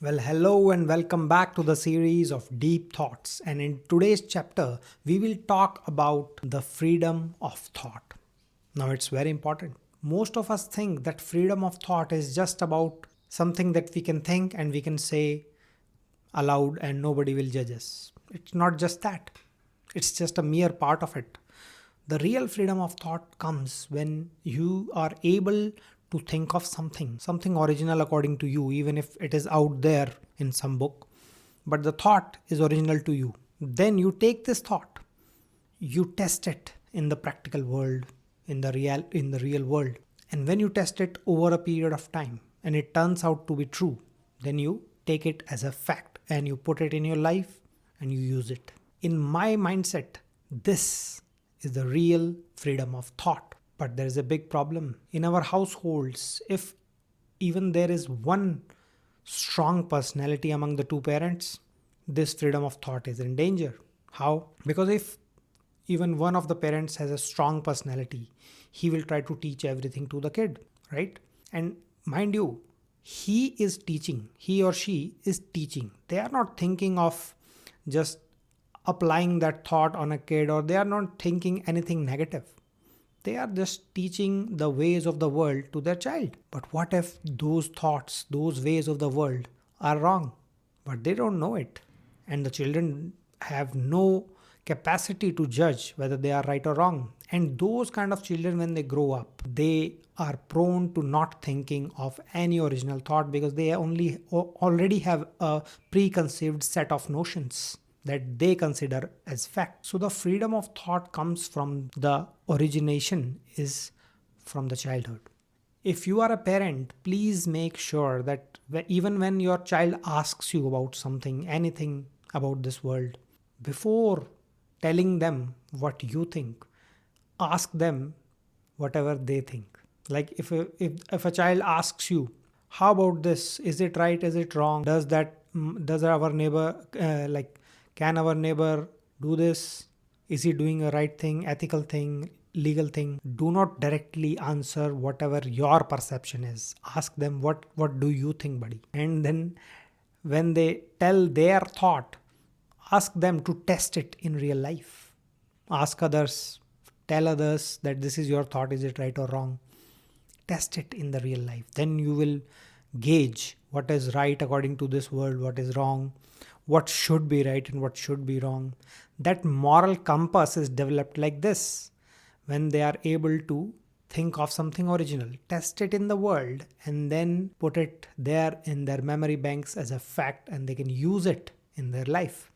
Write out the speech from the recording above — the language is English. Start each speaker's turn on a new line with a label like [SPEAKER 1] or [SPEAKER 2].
[SPEAKER 1] Well, hello and welcome back to the series of Deep Thoughts. And in today's chapter, we will talk about the freedom of thought. Now, it's very important. Most of us think that freedom of thought is just about something that we can think and we can say aloud and nobody will judge us. It's not just that, it's just a mere part of it. The real freedom of thought comes when you are able to think of something original according to you, even if it is out there in some book. But the thought is original to you. Then you take this thought, you test it in the practical world, in the real world. And when you test it over a period of time and it turns out to be true, then you take it as a fact and you put it in your life and you use it. In my mindset, this is the real freedom of thought. But there is a big problem. In our households, if even there is one strong personality among the two parents, this freedom of thought is in danger. How? Because if even one of the parents has a strong personality, he will try to teach everything to the kid, right? And mind you, he or she is teaching. They are not thinking of just applying that thought on a kid, or they are not thinking anything negative. They are just teaching the ways of the world to their child. But what if those thoughts, those ways of the world are wrong? But they don't know it. And the children have no capacity to judge whether they are right or wrong. And those kind of children, when they grow up, they are prone to not thinking of any original thought because they already have a preconceived set of notions that they consider as fact. So the freedom of thought comes from the origination is from the childhood. If you are a parent, please make sure that even when your child asks you about something, anything about this world, before telling them what you think, ask them whatever they think. Like if a child asks you, how about this? Is it right? Is it wrong? Does our neighbor can our neighbor do this? Is he doing a right thing, ethical thing, legal thing? Do not directly answer whatever your perception is. Ask them what do you think, buddy? And then when they tell their thought, ask them to test it in real life. Ask others, tell others that this is your thought, is it right or wrong? Test it in the real life. Then you will gauge what is right according to this world, what is wrong, what should be right and what should be wrong. That moral compass is developed like this when they are able to think of something original, test it in the world, and then put it there in their memory banks as a fact, and they can use it in their life.